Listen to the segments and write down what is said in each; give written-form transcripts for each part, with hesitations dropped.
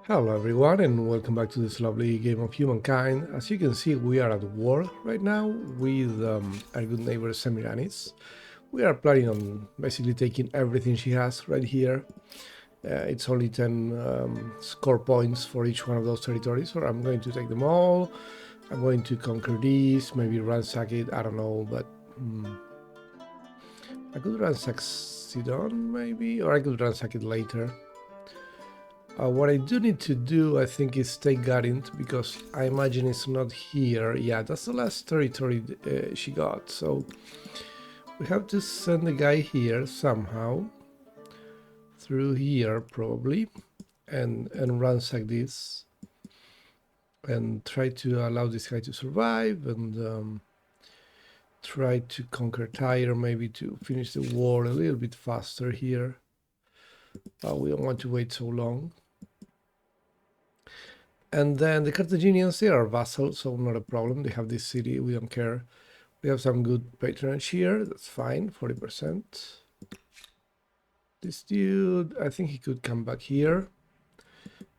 Hello everyone and welcome back to this lovely game of Humankind. As you can see, we are at war right now with our good neighbor Semiranis. We are planning on basically taking everything she has right here. It's only 10 score points for each one of those territories, so I'm going to take them all. I'm going to conquer these, maybe ransack it, I don't know, but I could ransack Sidon maybe, or I could ransack it later. What I do need to do, I think, is take Garint, because I imagine it's not here. Yeah, that's the last territory she got. So we have to send the guy here somehow. Through here, probably. And ransack this. And try to allow this guy to survive. And try to conquer Tyre, maybe to finish the war a little bit faster here. We don't want to wait so long. And then the Carthaginians, they are vassals, so not a problem. They have this city, we don't care. We have some good patronage here, that's fine, 40%. This dude, I think he could come back here.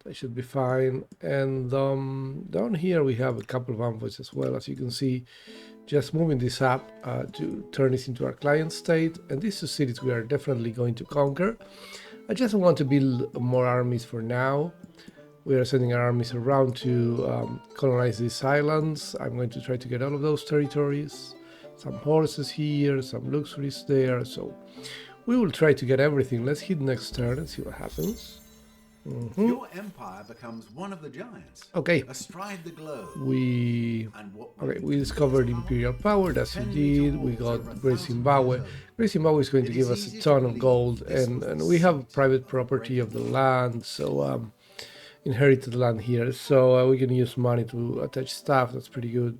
That should be fine. And down here we have a couple of envoys as well, as you can see. Just moving this up to turn this into our client state. And these two cities we are definitely going to conquer. I just want to build more armies for now. We are sending our armies around to colonize these islands. I'm going to try to get all of those territories. Some horses here, some luxuries there. So we will try to get everything. Let's hit next turn and see what happens. Your empire becomes one of the giants. Okay. Astride the globe. We discovered imperial power. That's indeed. We got Great Zimbabwe. Great Zimbabwe is going to give us a ton of gold, and we have private property of the land. So inherited land here, so we can use money to attach stuff. That's pretty good.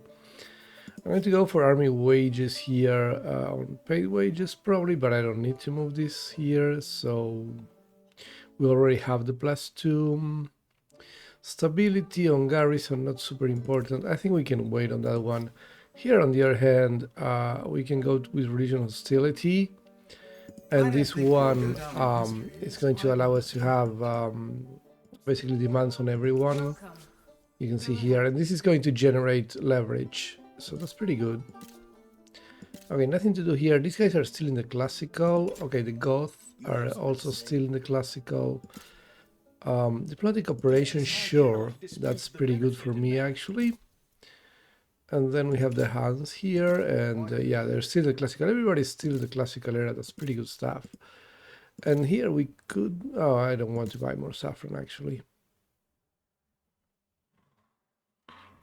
I'm going to go for army wages here, on paid wages probably, but I don't need to move this here, so we already have the +2. Stability on garrison, not super important. I think we can wait on that one. Here on the other hand, we can go with regional hostility, and this one is going to allow us to have basically demands on everyone. You can see here, and this is going to generate leverage, so that's pretty good. Okay, nothing to do here. These guys are still in the classical. Okay, the Goth are also still in the classical. Diplomatic operation, sure, that's pretty good for me actually. And then we have the Hans here, and yeah, they're still the classical. Everybody's still the classical era. That's pretty good stuff. And here we could... Oh, I don't want to buy more saffron, actually.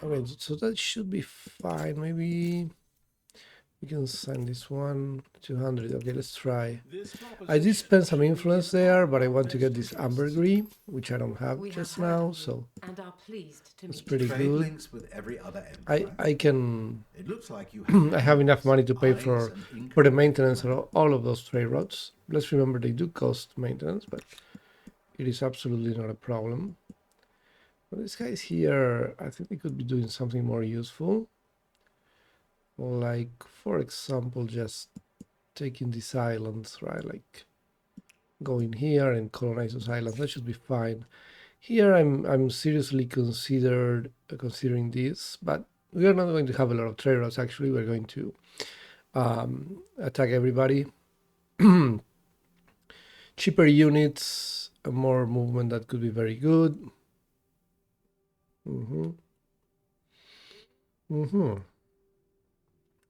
Okay, so that should be fine. Maybe we can sign this one. 200. Okay, let's try. I did spend some influence there, but I want to get this ambergris, which I don't have just now, so it's pretty good. I can... It looks like you I have enough money to pay for the maintenance of all of those trade routes. Let's remember they do cost maintenance, but it is absolutely not a problem. But these guys here, I think they could be doing something more useful. Like, for example, just taking these islands, right? Like, going here and colonize those islands. That should be fine. Here, I'm seriously considering this, but we are not going to have a lot of trade routes. Actually, we're going to attack everybody. Cheaper units, more movement, that could be very good.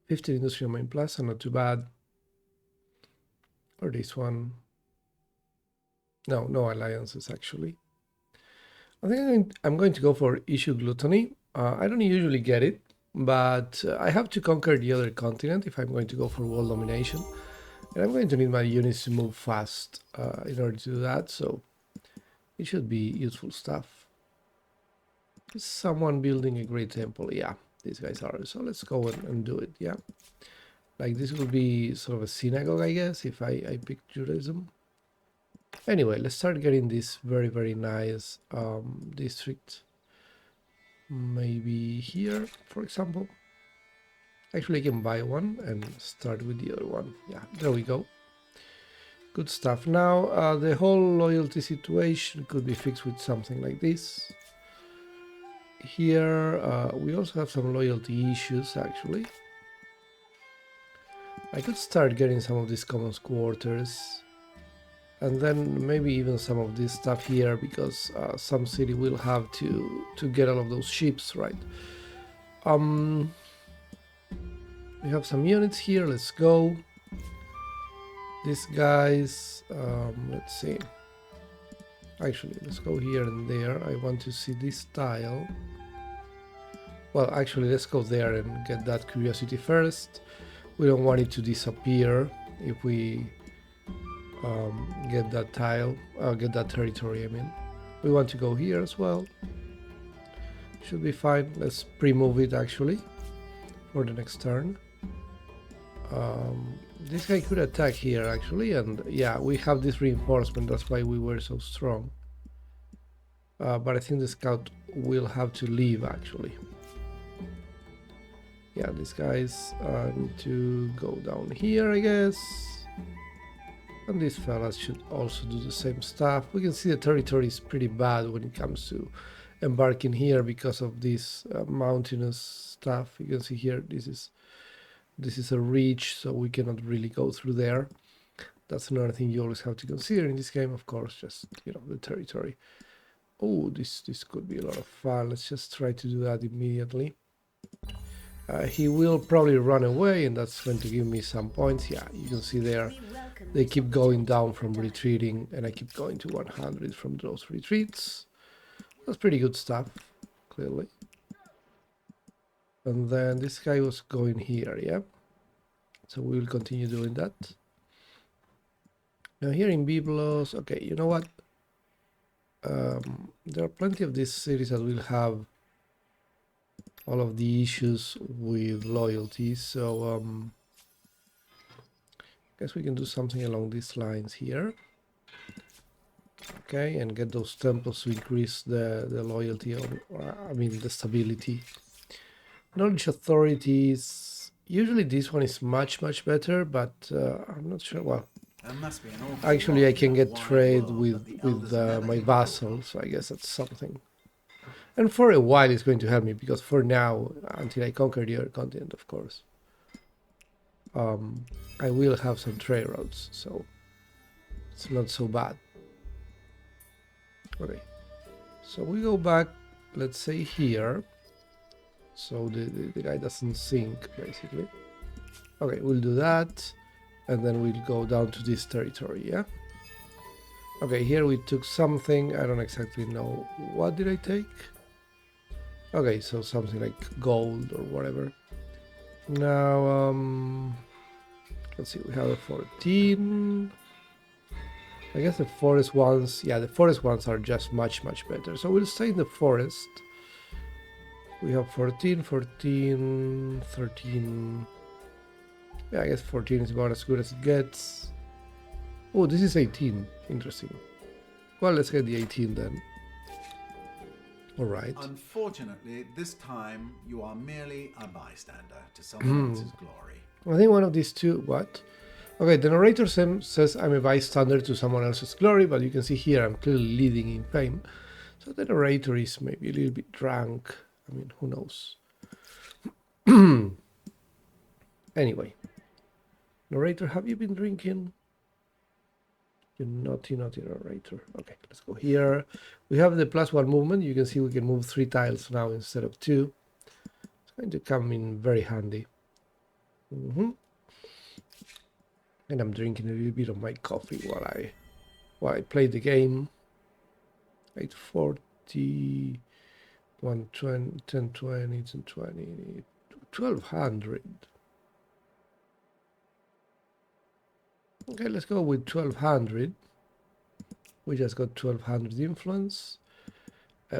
15 industrial main plaza, not too bad. Or this one. No alliances actually. I think I'm going to go for issue gluttony. I don't usually get it, but I have to conquer the other continent if I'm going to go for world domination. And I'm going to need my units to move fast in order to do that, so it should be useful stuff. Is someone building a great temple? Yeah, these guys are. So let's go and do it, yeah. Like this will be sort of a synagogue, I guess, if I pick Judaism. Anyway, let's start getting this very, very nice district. Maybe here, for example. Actually, I can buy one and start with the other one. Yeah, there we go. Good stuff. Now the whole loyalty situation could be fixed with something like this. Here we also have some loyalty issues actually. I could start getting some of these commons quarters. And then maybe even some of this stuff here, because some city will have to get all of those ships, right? We have some units here, let's go. These guys, let's see. Actually, let's go here and there. I want to see this tile. Well, actually, let's go there and get that curiosity first. We don't want it to disappear if we get that tile, get that territory, I mean. We want to go here as well. Should be fine. Let's pre-move it actually for the next turn. This guy could attack here actually, and yeah, we have this reinforcement, that's why we were so strong. But I think the scout will have to leave actually. Yeah, these guys need to go down here, I guess. And these fellas should also do the same stuff. We can see the territory is pretty bad when it comes to embarking here because of this mountainous stuff. You can see here, this is a reach, so we cannot really go through there. That's another thing you always have to consider in this game, of course, just, you know, the territory. Oh, this could be a lot of fun. Let's just try to do that immediately. He will probably run away, and that's going to give me some points. Yeah, you can see there, they keep going down from retreating, and I keep going to 100 from those retreats. That's pretty good stuff, clearly. And then this guy was going here, yeah? So we will continue doing that. Now here in Byblos, okay, you know what? There are plenty of these cities that will have all of the issues with loyalty, so I guess we can do something along these lines here. Okay, and get those temples to increase the loyalty, I mean the stability. Knowledge authorities, usually this one is much better, but I'm not sure. Well, actually I can get trade with my vassals, so I guess that's something. And for a while it's going to help me, because for now, until I conquer the other continent, of course, I will have some trade routes, so it's not so bad. Okay, so we go back, let's say here, so the guy doesn't sink, basically. Okay, we'll do that, and then we'll go down to this territory, yeah? Okay, here we took something, I don't exactly know. What did I take? Okay, so something like gold or whatever. Now, let's see, we have a 14. I guess the forest ones, yeah, the forest ones are just much better. So we'll stay in the forest. We have 14, 13, 13. Yeah, I guess 14 is about as good as it gets. Oh, this is 18. Interesting. Well, let's get the 18 then. All right. Unfortunately, this time you are merely a bystander to someone else's glory. I think one of these two. What? Okay, the narrator says I'm a bystander to someone else's glory, but you can see here I'm clearly leading in fame. So the narrator is maybe a little bit drunk. I mean, who knows? Anyway, narrator, have you been drinking? You naughty narrator. Okay, let's go here. We have the +1 movement. You can see we can move 3 tiles now instead of 2. It's going to come in very handy. And I'm drinking a little bit of my coffee while I play the game. 840, 120, 1020, 1020, 1200. Okay, let's go with 1200. We just got 1200 influence.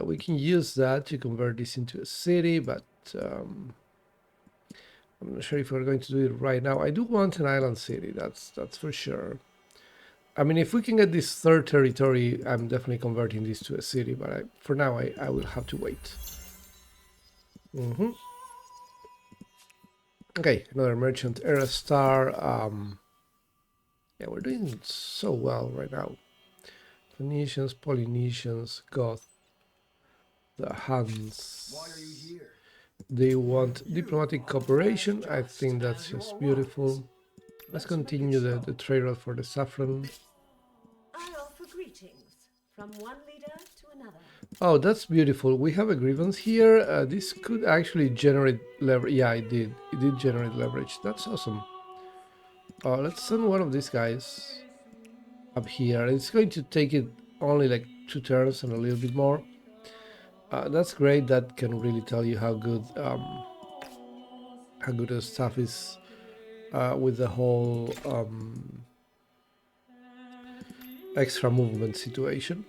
We can use that to convert this into a city, but I'm not sure if we're going to do it right now. I do want an island city, that's for sure. I mean, if we can get this third territory, I'm definitely converting this to a city, but for now I will have to wait. Okay, another merchant era star. Yeah, we're doing so well right now. Phoenicians, Polynesians, Goth, the Huns. Why are you here? They want diplomatic cooperation. I think that's just beautiful. Let's continue the trade route for the saffron. I offer greetings from one leader to another. Oh, that's beautiful. We have a grievance here. This could actually generate leverage. Yeah, it did. It did generate leverage. That's awesome. Let's send one of these guys up here. It's going to take it only like 2 turns and a little bit more. That's great. That can really tell you how good the stuff is with the whole extra movement situation.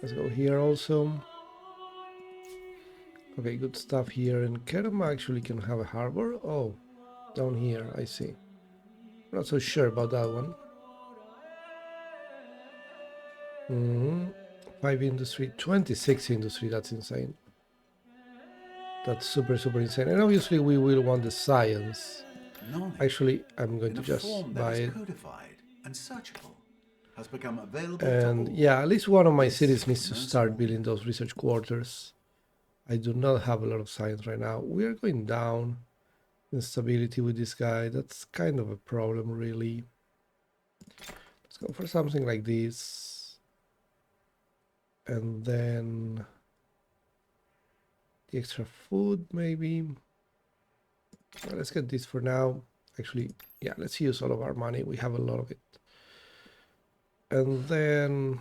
Let's go here also. Okay, good stuff here. And Kerem actually can have a harbor. Oh, down here, I see. Not so sure about that one. 5 industry, 26 industry, that's insane. That's super, super insane. And obviously we will want the science. Knowledge, actually, I'm going to just buy it. Codified and searchable, has become available and to all. yeah, at least one of my cities needs to start building those research quarters. I do not have a lot of science right now. We are going down in stability with this guy. That's kind of a problem, really. Let's go for something like this. And then the extra food, maybe. Well, let's get this for now. Actually, yeah, let's use all of our money. We have a lot of it. And then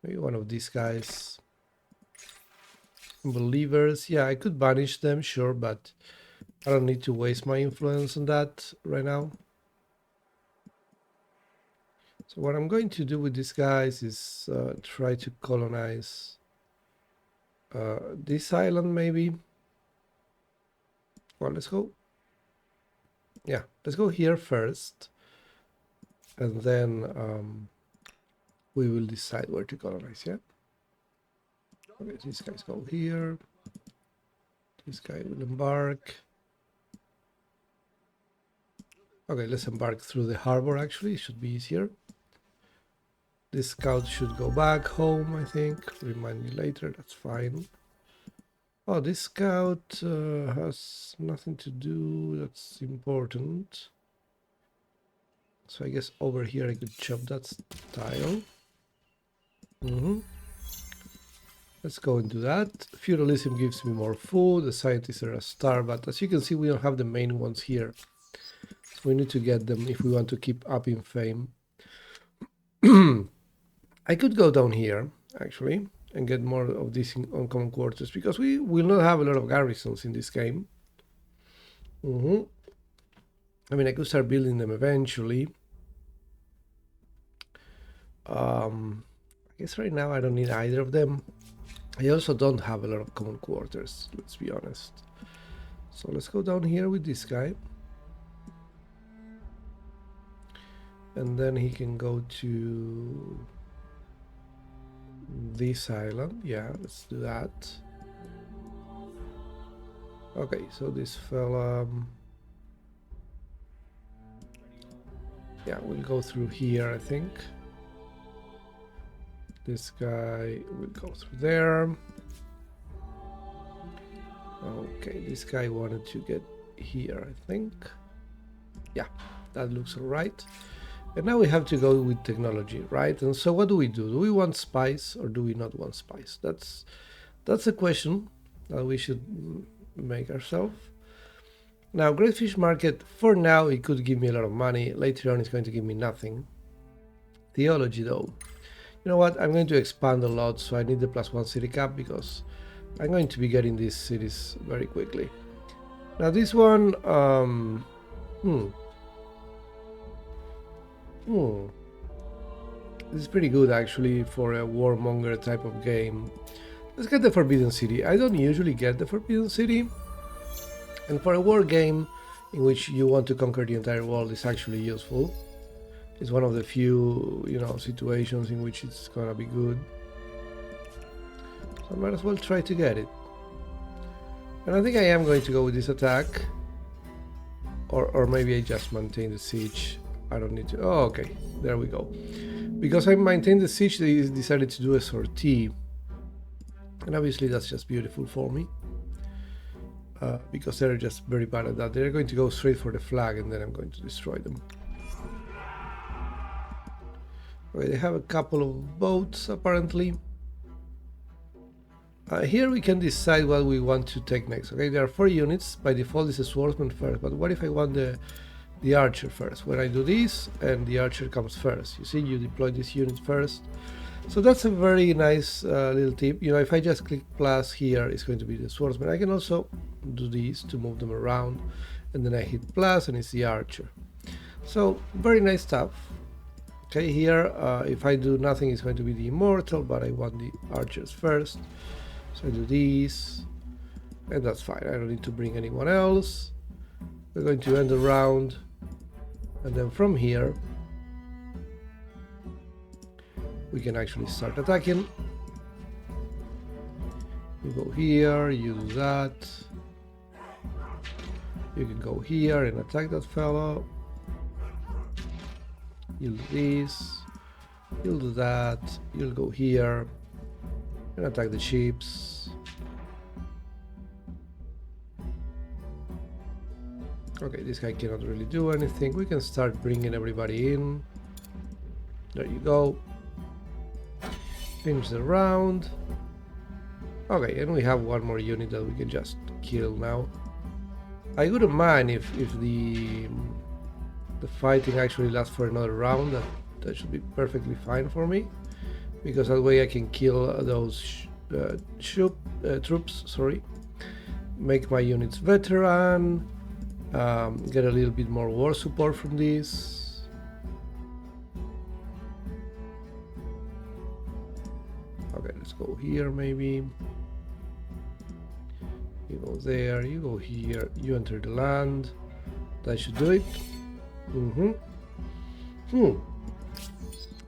maybe one of these guys. Believers, yeah, I could banish them, sure, but I don't need to waste my influence on that right now. So what I'm going to do with these guys is try to colonize this island, maybe. Well, let's go. Yeah, let's go here first. And then we will decide where to colonize, yeah? Okay, these guys go here. This guy will embark. Okay, let's embark through the harbor, actually. It should be easier. This scout should go back home, I think. Remind me later, that's fine. Oh, this scout has nothing to do that's important. So I guess over here I could chop that tile. Let's go and do that. Feudalism gives me more food. The scientists are a star, but as you can see, we don't have the main ones here. So we need to get them if we want to keep up in fame. I could go down here, actually, and get more of these uncommon quarters, because we will not have a lot of garrisons in this game. I mean, I could start building them eventually. I guess right now I don't need either of them. I also don't have a lot of common quarters, let's be honest. So let's go down here with this guy. And then he can go to this island. Yeah, let's do that. Okay, so this fella... yeah, we'll go through here, I think. This guy will go through there. Okay, this guy wanted to get here, I think. Yeah, that looks all right. And now we have to go with technology, right? And so what do? Do we want spice or do we not want spice? That's a question that we should make ourselves. Now, Great Fish Market, for now, it could give me a lot of money. Later on, it's going to give me nothing. Theology, though. You know what? I'm going to expand a lot, so I need the +1 city cap because I'm going to be getting these cities very quickly. Now, this one, this is pretty good actually for a warmonger type of game. Let's get the Forbidden City. I don't usually get the Forbidden City, and for a war game in which you want to conquer the entire world is actually useful. It's one of the few, situations in which it's gonna be good. So I might as well try to get it. And I think I am going to go with this attack. Or maybe I just maintain the siege. I don't need to. Oh, okay. There we go. Because I maintained the siege, they decided to do a sortie. And obviously that's just beautiful for me. Because they're just very bad at that. They're going to go straight for the flag and then I'm going to destroy them. Okay, they have a couple of boats apparently. Here we can decide what we want to take next. Okay, there are 4 units. By default it's a swordsman first, but what if I want the archer first? When I do this and the archer comes first, you see, you deploy this unit first. So that's a very nice little tip. You know, if I just click plus here, it's going to be the swordsman. I can also do this to move them around, and then I hit plus and it's the archer. So very nice stuff. Okay, here if I do nothing, it's going to be the immortal, but I want the archers first. So I do this, and that's fine. I don't need to bring anyone else. We're going to end the round, and then from here we can actually start attacking. You go here, you do that. You can go here and attack that fellow. You'll do this, you'll do that, you'll go here and attack the ships. Okay, this guy cannot really do anything. We can start bringing everybody in. There you go. Finish the round. Okay, and we have one more unit that we can just kill now. I wouldn't mind if the fighting actually lasts for another round. That should be perfectly fine for me, because that way I can kill those troops. Sorry, make my units veteran, get a little bit more war support from this. Okay, let's go here maybe. You go there, you go here, you enter the land. That should do it.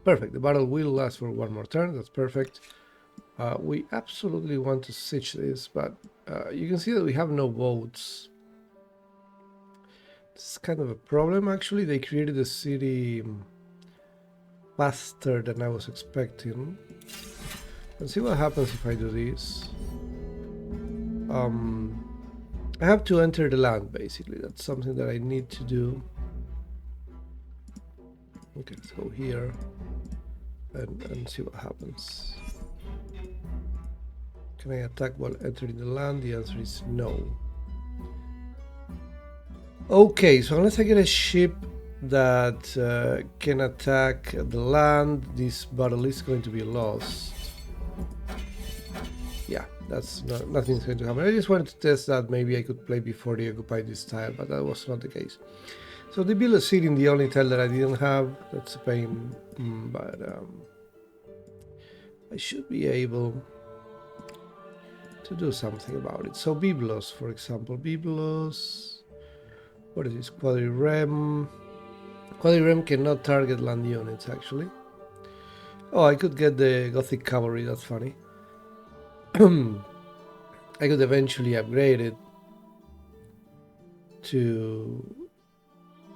Perfect. The battle will last for one more turn. That's perfect. We absolutely want to siege this, but you can see that we have no boats. This is kind of a problem, actually. They created the city faster than I was expecting. Let's see what happens if I do this. I have to enter the land, basically. That's something that I need to do. Okay, let's go here and see what happens. Can I attack while entering the land? The answer is no. Okay, so unless I get a ship that can attack the land, this battle is going to be lost. Yeah, that's nothing's going to happen. I just wanted to test that maybe I could play before they occupied this tile, but that was not the case. So they built a city in the only tile that I didn't have. That's a pain, but I should be able to do something about it. So Byblos, for example, Byblos. What is this? Quadrirem. Quadrirem cannot target land units, actually. Oh, I could get the Gothic cavalry. That's funny. I could eventually upgrade it to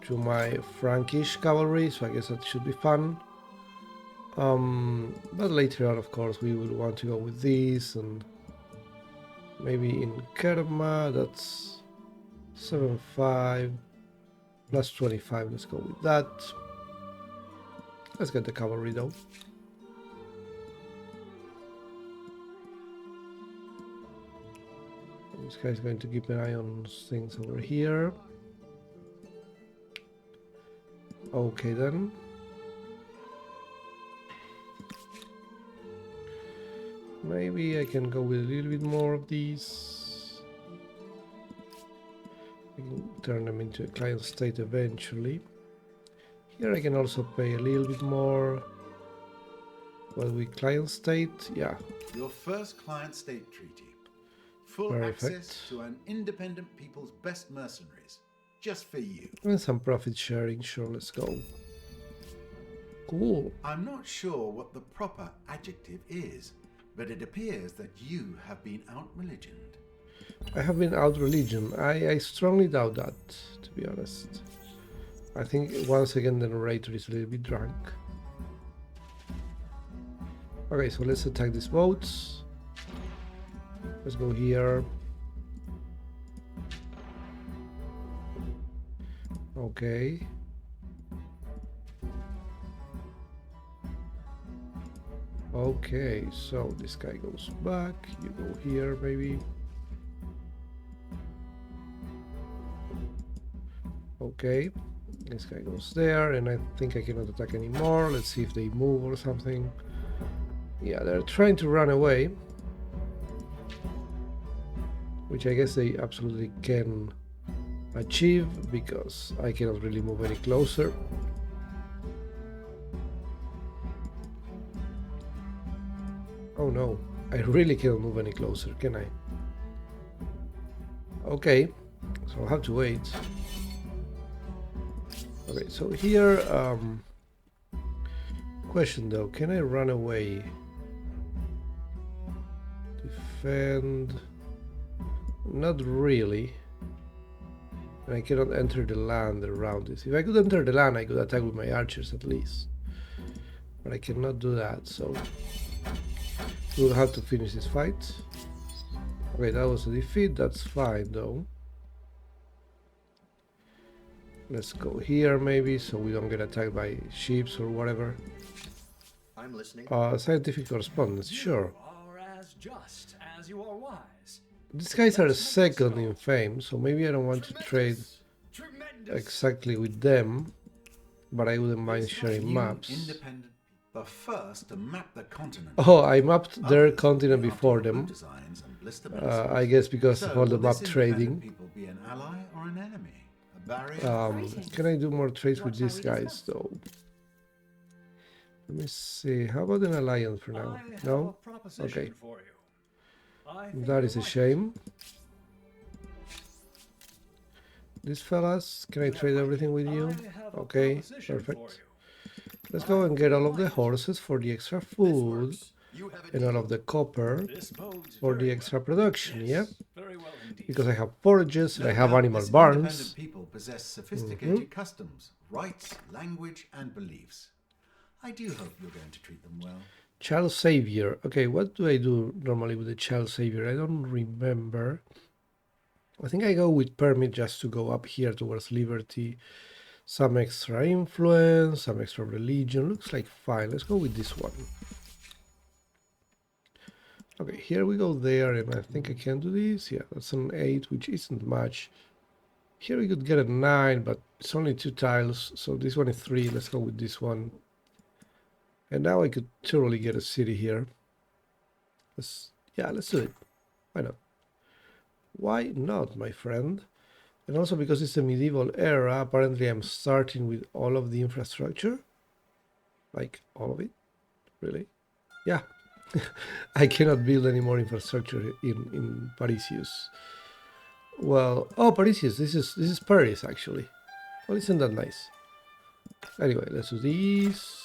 my Frankish cavalry, so I guess that should be fun. But later on, of course, we will want to go with these, and maybe in Kerma, that's 7-5 plus 25. Let's go with that. Let's get the cavalry though. This guy's going to keep an eye on things over here. Okay then. Maybe I can go with a little bit more of these. I can turn them into a client state eventually. Here I can also pay a little bit more. What we client state? Yeah. Your first client state treaty. Full Perfect. access to an independent people's best mercenaries. Just for you. And some profit sharing. Sure, let's go. Cool. I'm not sure what the proper adjective is, but it appears that you have been out-religioned. I have been out religion. I strongly doubt that, to be honest. I think once again the narrator is a little bit drunk. Okay, so let's attack these boats. Let's go here. Okay. Okay, so this guy goes back. You go here, maybe. Okay, this guy goes there, and I think I cannot attack anymore. Let's see if they move or something. Yeah, they're trying to run away, which I guess they absolutely can achieve because I cannot really move any closer. Oh no, I really cannot move any closer, can I? Okay, so I'll have to wait. Okay, so here, question though, can I run away? Defend? Not really. And I cannot enter the land around this. If I could enter the land, I could attack with my archers at least. But I cannot do that, so we'll have to finish this fight. Okay, that was a defeat, that's fine though. Let's go here maybe, so we don't get attacked by ships or whatever. I'm listening. Scientific correspondence, sure. You are as just as you are wise. These guys are second in fame, so maybe I don't want to trade Tremendous. exactly with them, but I wouldn't mind sharing maps. Independent, the first to map the continent. Oh, I mapped their Others continent after before blue them. designs and blister I medicines. guess because So, of all the will map this independent trading. people be an ally or an enemy? A barrier? Can I do more trades with What shall these we guys discuss? though? Let me see. How about an alliance for now? I have No? a proposition Okay. for you. I think That you'll is a like it. shame. These fellas, can I trade everything with you? I have a Okay, proposition for perfect. you. Let's go and get all of the horses for the extra food You have a and all deal. of the copper This bodes for very the extra production, yeah? very well indeed. Because I have forages and I have doubt animal this barns. independent people possess sophisticated customs, rights, language, and beliefs. I do hope you're going to treat them well. Child Savior. Okay, what do I do normally with the Child Savior? I don't remember. I think I go with permit just to go up here towards liberty. Some extra influence, some extra religion. Looks like fine. Let's go with this one. Okay, here we go there, and I think I can do this. Yeah, that's an 8, which isn't much. Here we could get a 9, but it's only 2 tiles, so this one is 3. Let's go with this one. And now I could totally get a city here. Let's do it. Why not? Why not, my friend? And also because it's a medieval era, apparently I'm starting with all of the infrastructure. Like, all of it? Really? Yeah. I cannot build any more infrastructure in Parisius. Well, oh, Parisius, this is Paris, actually. Well, isn't that nice? Anyway, let's do these.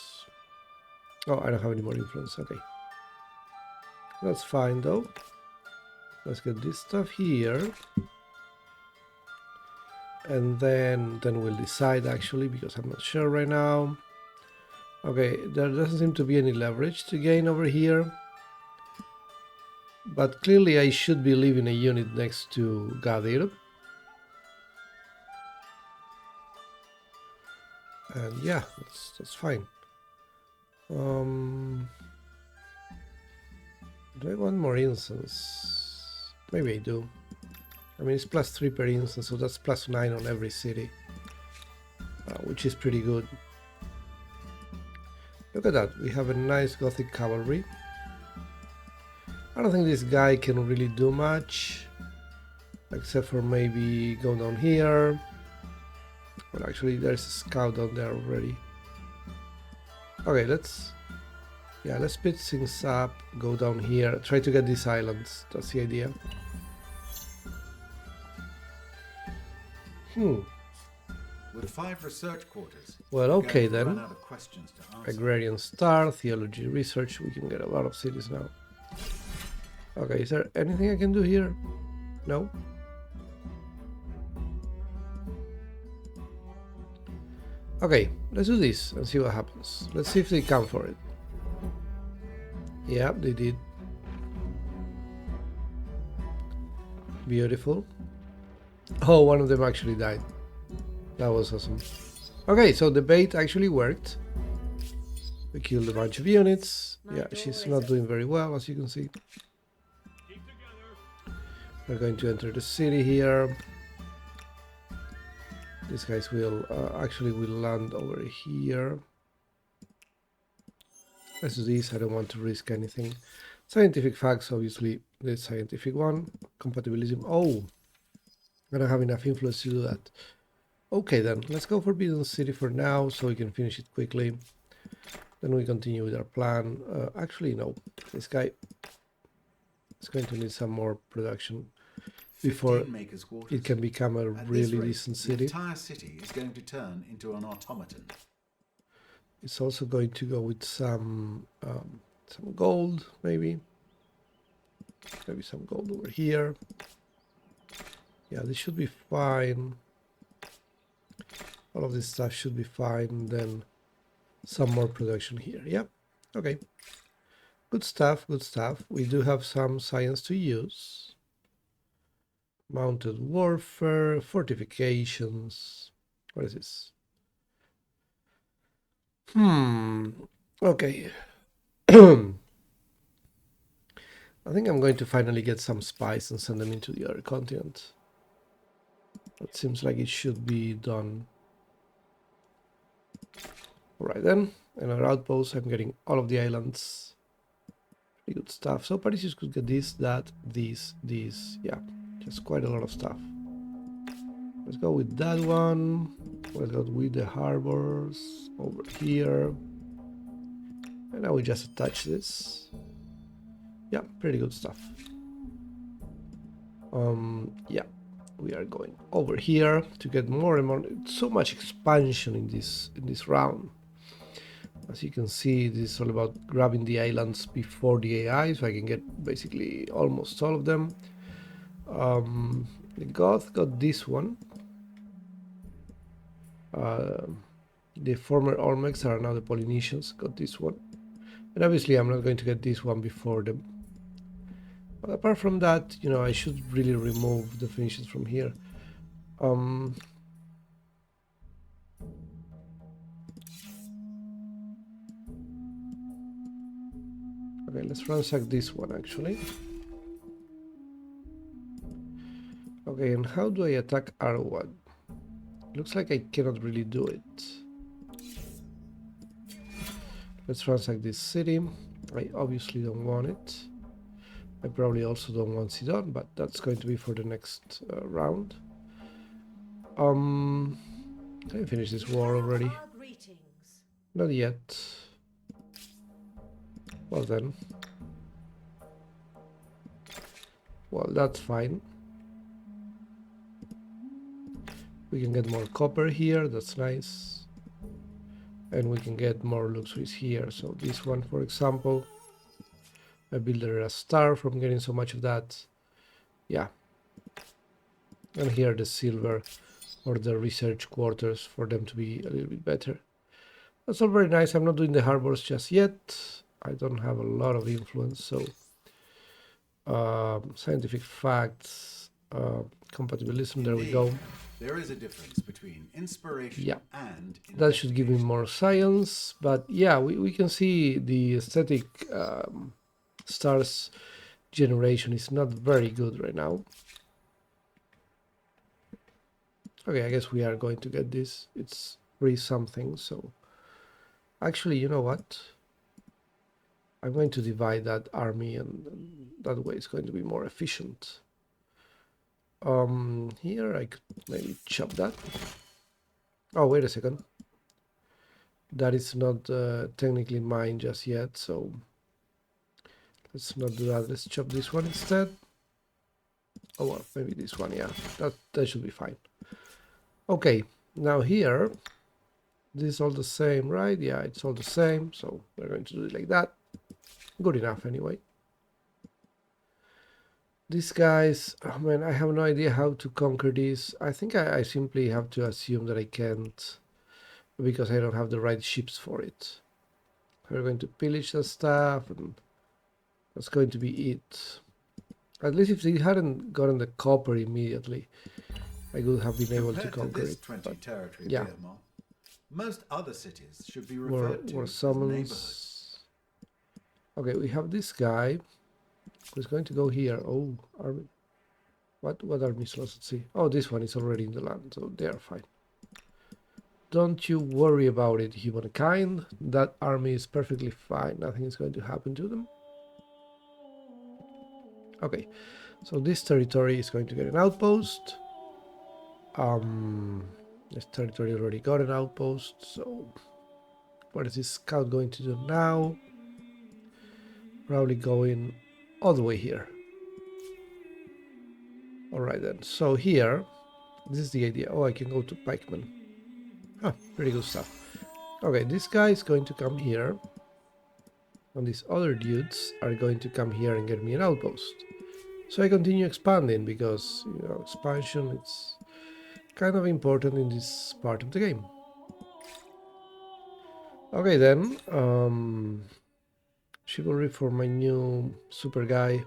Oh, I don't have any more influence. Okay. That's fine, though. Let's get this stuff here. And then we'll decide, actually, because I'm not sure right now. Okay, there doesn't seem to be any leverage to gain over here. But clearly I should be leaving a unit next to Gadir. And yeah, that's fine. Do I want more incense? Maybe I do. I mean, it's +3 per instance, so that's +9 on every city, which is pretty good. Look at that, we have a nice Gothic cavalry. I don't think this guy can really do much, except for maybe go down here. Well, actually, there's a scout down there already. Okay, let's speed things up, go down here, try to get these islands, that's the idea. With 5 research quarters. Well, you're okay going to run then. out of questions to answer. Agrarian Star, Theology Research, we can get a lot of cities now. Okay, is there anything I can do here? No? Okay, let's do this and see what happens. Let's see if they come for it. Yeah, they did. Beautiful. Oh, one of them actually died. That was awesome. Okay, so the bait actually worked. We killed a bunch of units. Yeah, she's not doing very well, as you can see. We're going to enter the city here. These guys will actually will land over here. Let's do this. I don't want to risk anything. Scientific facts, obviously, the scientific one. Compatibilism. Oh, I don't have enough influence to do that. Okay, then let's go Forbidden City for now, so we can finish it quickly. Then we continue with our plan. Actually, no. This guy is going to need some more production before it can become a really decent city. The entire city is going to turn into an automaton. It's also going to go with some gold, maybe some gold over here. Yeah, this should be fine. All of this stuff should be fine. Then some more production here. Yeah, okay. Good stuff, good stuff. We do have some science to use. Mounted warfare, fortifications. What is this? Okay. I think I'm going to finally get some spies and send them into the other continent. That seems like it should be done. Alright then, another outpost. I'm getting all of the islands. Pretty good stuff. So Parisius could get this, that, this. Yeah, just quite a lot of stuff. Let's go with that one. Let's go with the harbors over here. And now we just attach this. Yeah, pretty good stuff. Yeah, we are going over here to get more and more. So much expansion in this round. As you can see, this is all about grabbing the islands before the AI, so I can get basically almost all of them. The Goth got this one. The former Olmecs are now the Polynesians, got this one. And obviously I'm not going to get this one before them. But apart from that, you know, I should really remove the Phoenicians from here. Okay, let's ransack this one actually. Okay, and how do I attack R1? Looks like I cannot really do it. Let's ransack this city. I obviously don't want it. I probably also don't want Sidon, but that's going to be for the next round. Can I finish this war already? Not yet. Well then. Well, that's fine. We can get more copper here, that's nice. And we can get more luxuries here. So this one, for example, I build a star from getting so much of that. Yeah. And here the silver or the research quarters for them to be a little bit better. That's all very nice. I'm not doing the harbors just yet. I don't have a lot of influence, so scientific facts, compatibilism, there we go. There is a difference between inspiration and that should give me more science, but yeah, we can see the aesthetic stars generation is not very good right now. Okay, I guess we are going to get this. It's free something, so actually, you know what? I'm going to divide that army, and that way it's going to be more efficient. Here I could maybe chop that. Oh, wait a second. That is not technically mine just yet, so let's not do that. Let's chop this one instead. Oh, well, maybe this one, yeah. That should be fine. Okay, now here, this is all the same, right? Yeah, it's all the same, so we're going to do it like that. Good enough, anyway. These guys, oh man, I have no idea how to conquer this. I think I simply have to assume that I can't because I don't have the right ships for it. We're going to pillage the stuff and that's going to be it. At least if they hadn't gotten the copper immediately, I would have been able to Compared to conquer this it. 20 But territory, yeah. Behemoth, most other cities should be More referred to as summons. neighborhoods. Okay, we have this guy who's going to go here. Oh, army. What army slots? Let's see. Oh, this one is already in the land, so they are fine. Don't you worry about it, humankind. That army is perfectly fine. Nothing is going to happen to them. Okay, so this territory is going to get an outpost. This territory already got an outpost, so what is this scout going to do now? Probably going all the way here. Alright then, so here, this is the idea. Oh, I can go to pikemen. Ah, pretty good stuff. Okay, this guy is going to come here. And these other dudes are going to come here and get me an outpost. So I continue expanding because, you know, expansion is kind of important in this part of the game. Okay then, chivalry for my new super guy.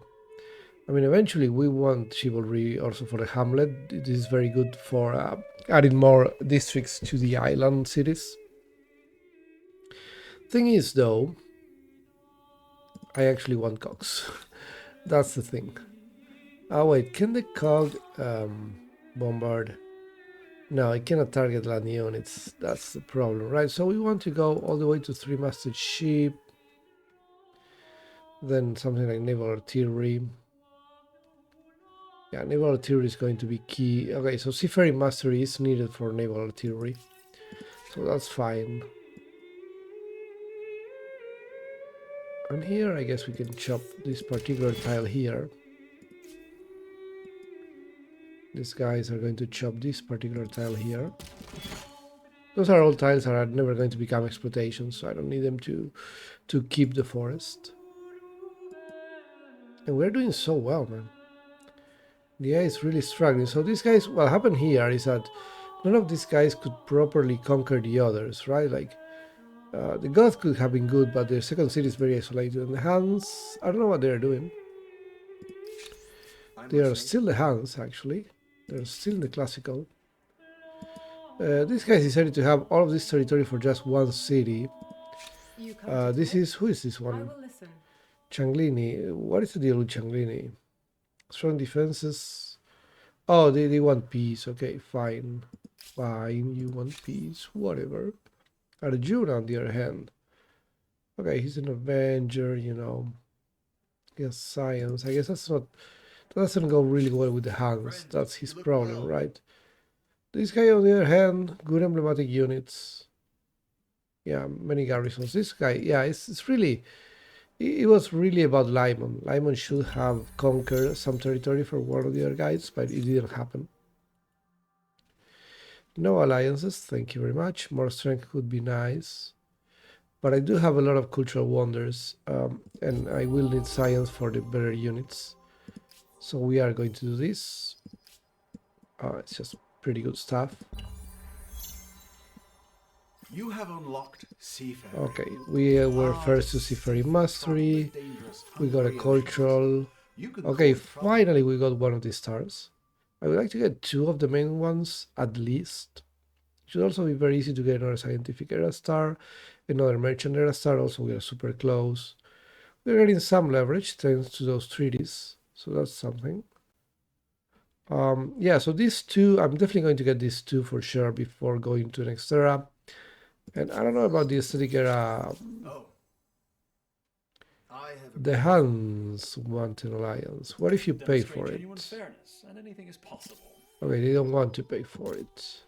I mean, eventually we want chivalry also for the hamlet. It is very good for adding more districts to the island cities. Thing is though, I actually want cogs. That's the thing. Oh wait, can the cog bombard? No, it cannot target land units. That's the problem, right? So we want to go all the way to 3-masted ship. Then something like naval artillery. Yeah, naval artillery is going to be key. Okay, so seafaring mastery is needed for naval artillery. So that's fine. And here, I guess we can chop this particular tile here. These guys are going to chop this particular tile here. Those are all tiles that are never going to become exploitations, so I don't need them to keep the forest. And we're doing so well, man. The AI is really struggling. So these guys, what happened here is that none of these guys could properly conquer the others, right? Like, the gods could have been good, but their second city is very isolated. And the Huns, I don't know what they're doing. They are still the Huns, actually. They're still in the classical. These guys decided to have all of this territory for just one city. This is, who is this one? Changlini. What is the deal with Changlini? Strong defenses. Oh, they want peace. Okay, fine. Fine, you want peace. Whatever. Arjuna, on the other hand. Okay, he's an Avenger, you know. He has science. I guess that's not... That doesn't go really well with the Huns. That's his problem, right? This guy, on the other hand, good emblematic units. Yeah, many garrisons. This guy, yeah, it's really... It was really about Lyman. Lyman should have conquered some territory for one of the other guys, but it didn't happen. No alliances, thank you very much. More strength would be nice. But I do have a lot of cultural wonders, and I will need science for the better units. So we are going to do this. It's just pretty good stuff. You have unlocked seafaring. Okay, we were first to seafaring mastery. We got a cultural. Okay, finally we got one of these stars. I would like to get 2 of the main ones at least. It should also be very easy to get another scientific era star, another merchant era star. Also, we are super close. We're getting some leverage thanks to those treaties, so that's something. Yeah, so these 2, I'm definitely going to get these 2 for sure before going to the next era. And I don't know about the aesthetic era. The Huns want an alliance. What if you pay for it? Fairness, and anything is possible. Okay, they don't want to pay for it.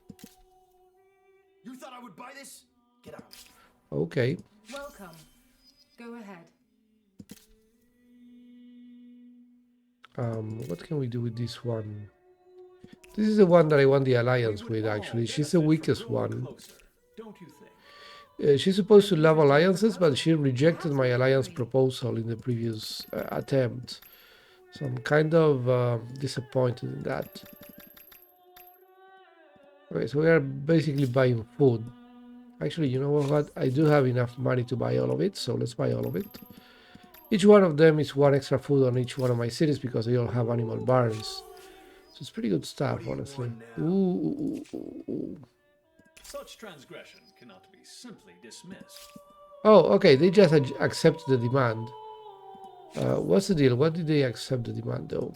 You thought I would buy this? Get out. Okay. Welcome. Go ahead. What can we do with this one? This is the one that I want the alliance with, actually. She's the weakest one. Don't you think? She's supposed to love alliances, but she rejected my alliance proposal in the previous attempt. So I'm kind of disappointed in that. Okay, so we are basically buying food. Actually, you know what? I do have enough money to buy all of it, so let's buy all of it. Each one of them is one extra food on each one of my cities because they all have animal barns. So it's pretty good stuff, honestly. Ooh. Such transgression cannot be simply dismissed. Oh, okay, they just accept the demand. What's the deal? What did they accept the demand, though?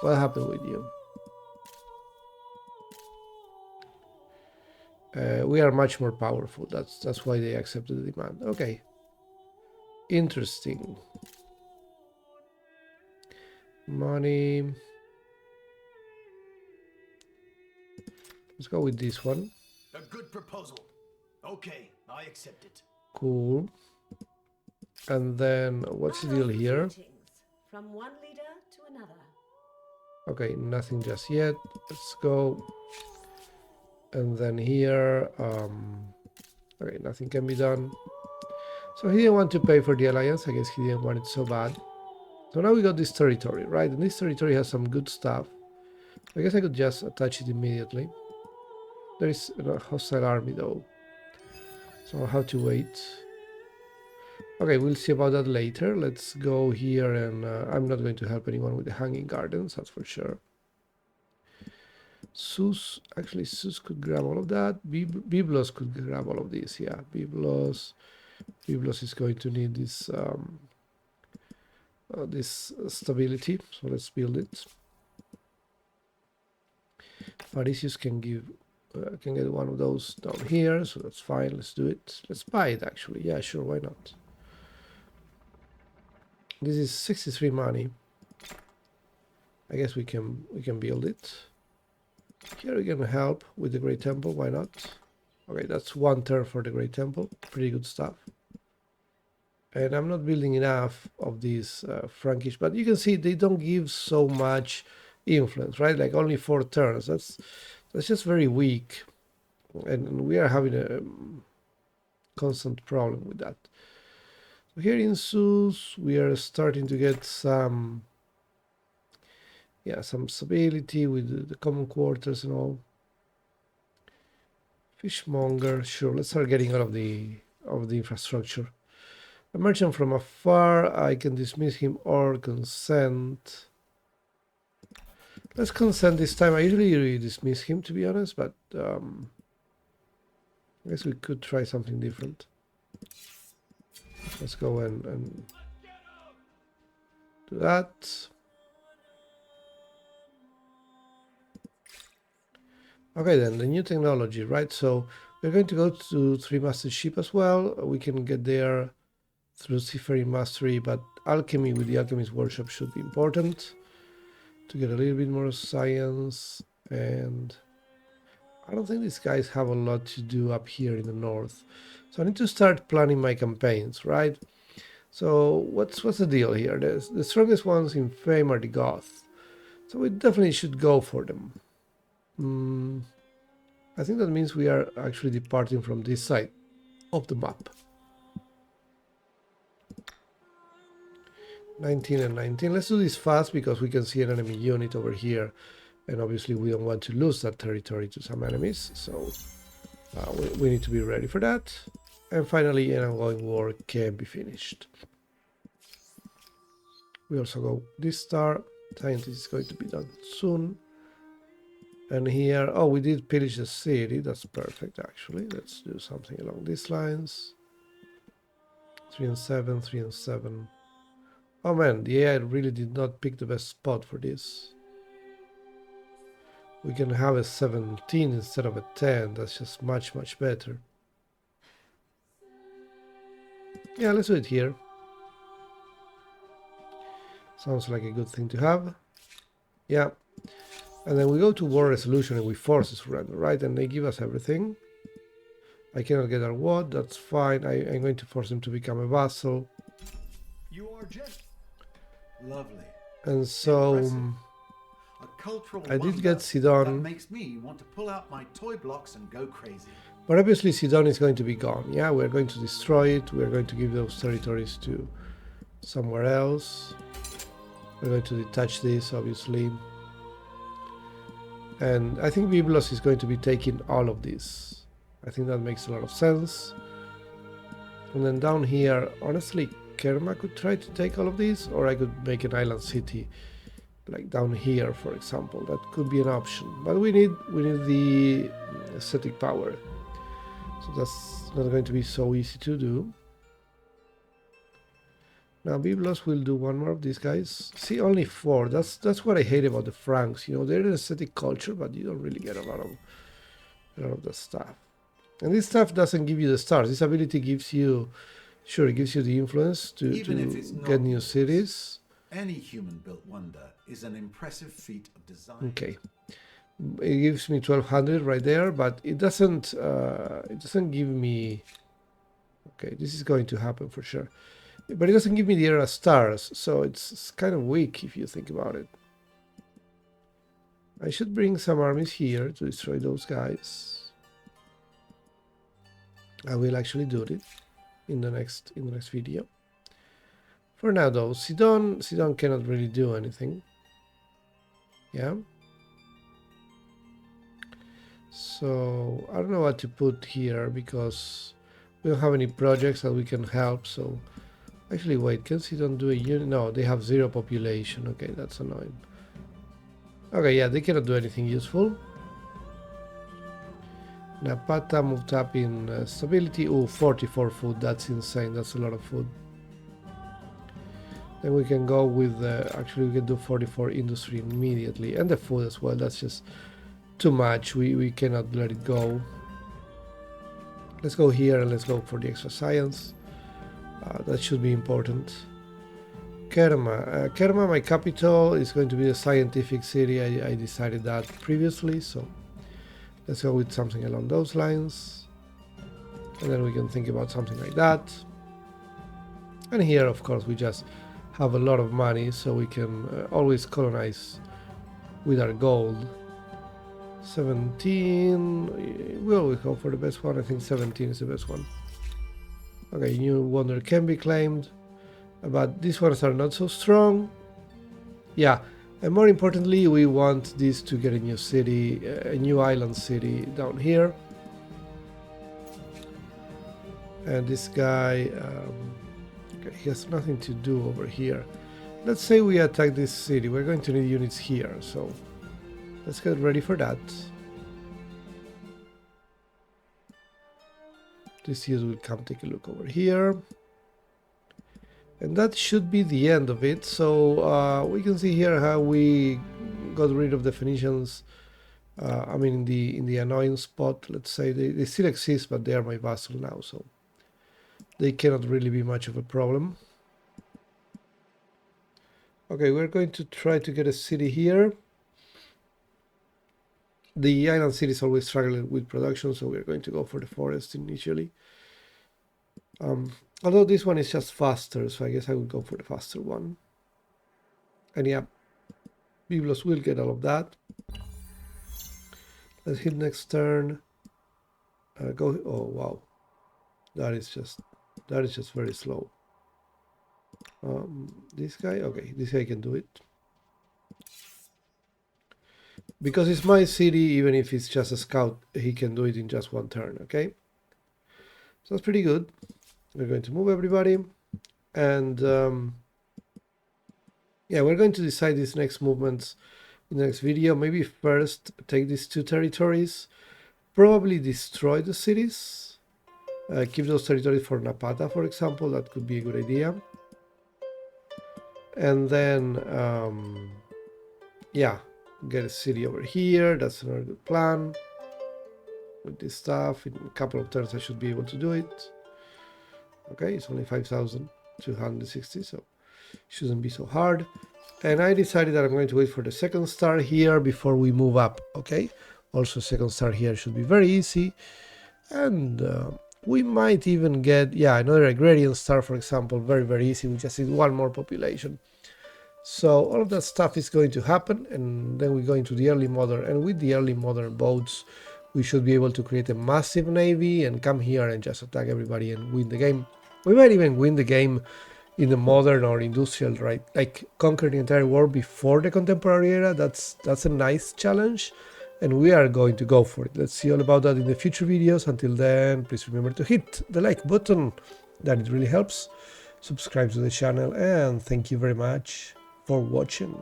What happened with you? We are much more powerful. That's why they accepted the demand. Okay. Interesting. Money. Let's go with this one. A good proposal. Okay, I accept it. Cool. And then what's the I deal offer here? greetings from one leader to another. Okay, nothing just yet. Let's go. And then here, okay, nothing can be done. So he didn't want to pay for the alliance. I guess he didn't want it so bad. So now we got this territory, right? And this territory has some good stuff. I guess I could just attach it immediately. There is a hostile army though, so I'll have to wait. Okay, we'll see about that later. Let's go here, and I'm not going to help anyone with the hanging gardens, that's for sure. Actually, Sus could grab all of that. Biblos could grab all of this. Yeah, Biblos is going to need this this stability. So let's build it. Parisius can get one of those down here, so that's fine. Let's do it. Let's buy it actually. Yeah, sure, why not? This is 63 money. I guess we can build it. Here we can help with the Great Temple, why not? Okay, that's 1 turn for the Great Temple. Pretty good stuff. And I'm not building enough of these Frankish, but you can see they don't give so much influence, right? Like only 4 turns. That's just very weak. And we are having a constant problem with that. So here in Sus, we are starting to get some stability with the common quarters and all. Fishmonger, sure, let's start getting out of the infrastructure. A merchant from afar, I can dismiss him or consent. Let's consent this time. I usually dismiss him, to be honest, but I guess we could try something different. Let's go and do that. Okay, then the new technology, right? So we're going to go to 3-masted ship as well. We can get there through seafaring mastery, but alchemy with the alchemist workshop should be important to get a little bit more science. And I don't think these guys have a lot to do up here in the north, so I need to start planning my campaigns, right? So what's the deal here? The strongest ones in fame are the Goths, so we definitely should go for them. I think that means we are actually departing from this side of the map. 19 and 19. Let's do this fast because we can see an enemy unit over here, and obviously we don't want to lose that territory to some enemies, so we need to be ready for that. And finally, an ongoing war can be finished. We also go this star. Scientist is going to be done soon. And here, oh, we did pillage the city. That's perfect, actually. Let's do something along these lines. 3 and 7, 3 and 7. Oh man, the AI really did not pick the best spot for this. We can have a 17 instead of a 10. That's just much, much better. Yeah, let's do it here. Sounds like a good thing to have. Yeah. And then we go to war resolution and we force a surrender, right? And they give us everything. I cannot get our ward, that's fine. I'm going to force him to become a vassal. You are just lovely. And so A cultural I did wonder get Sidon. that makes me want to pull out my toy blocks and go crazy. But obviously Sidon is going to be gone. Yeah, we're going to destroy it. We're going to give those territories to somewhere else. We're going to detach this, obviously. And I think Biblos is going to be taking all of this. I think that makes a lot of sense. And then down here, honestly, Kerma could try to take all of these, or I could make an island city, like down here, for example. That could be an option. But we need the aesthetic power. So that's not going to be so easy to do. Now Biblos will do one more of these guys. See, only 4. That's what I hate about the Franks. You know, they're an aesthetic culture, but you don't really get a lot of the stuff. And this stuff doesn't give you the stars. This ability gives you, sure, it gives you the influence to get new cities. Any human-built wonder is an impressive feat of design. Okay, it gives me 1200 right there, but it doesn't give me. Okay, this is going to happen for sure. But it doesn't give me the era stars, so it's kind of weak if you think about it. I should bring some armies here to destroy those guys. I will actually do it in the next video. For now though, Sidon cannot really do anything. Yeah. So I don't know what to put here because we don't have any projects that we can help, so actually, wait, can Sidon do a unit? No, they have 0 population. Okay, that's annoying. Okay, yeah, they cannot do anything useful. Napata moved up in stability. Oh, 44 food. That's insane. That's a lot of food. Then we can go with, actually we can do 44 industry immediately. And the food as well. That's just too much. We cannot let it go. Let's go here and let's go for the extra science. That should be important. Kerma. Kerma, my capital, is going to be a scientific city. I decided that previously, so let's go with something along those lines. And then we can think about something like that. And here, of course, we just have a lot of money, so we can always colonize with our gold. 17. We always go for the best one. I think 17 is the best one. Okay, new wonder can be claimed, but these ones are not so strong. Yeah, and more importantly, we want this to get a new city, a new island city down here. And this guy, okay, he has nothing to do over here. Let's say we attack this city. We're going to need units here, so let's get ready for that. This year will come take a look over here. And that should be the end of it. So we can see here how we got rid of the Phoenicians. I mean, in the annoying spot, let's say. They still exist, but they are my vassal now, so they cannot really be much of a problem. Okay, we're going to try to get a city here. The island city is always struggling with production, so we're going to go for the forest initially. Although this one is just faster, so I guess I would go for the faster one. And yeah, Biblos will get all of that. Let's hit next turn. Go. Oh wow, that is just very slow. This guy, okay, this guy can do it. Because it's my city, even if it's just a scout, he can do it in just one turn, okay? So that's pretty good. We're going to move everybody. And yeah, we're going to decide these next movements in the next video. Maybe first take these 2 territories. Probably destroy the cities. Keep those territories for Napata, for example. That could be a good idea. And then, yeah. Get a city over here. That's another good plan. With this stuff, in a couple of turns I should be able to do it. Okay, it's only 5,260, so shouldn't be so hard. And I decided that I'm going to wait for the second star here before we move up. Okay, also second star here should be very easy. And we might even get, yeah, another agrarian star, for example, very easy. We just need 1 more population. So all of that stuff is going to happen, and then we go into the early modern, and with the early modern boats we should be able to create a massive navy and come here and just attack everybody and win the game. We might even win the game in the modern or industrial, right? Like conquer the entire world before the contemporary era. That's a nice challenge, and we are going to go for it. Let's see all about that in the future videos. Until then, please remember to hit the like button, that it really helps. Subscribe to the channel, and thank you very much for watching.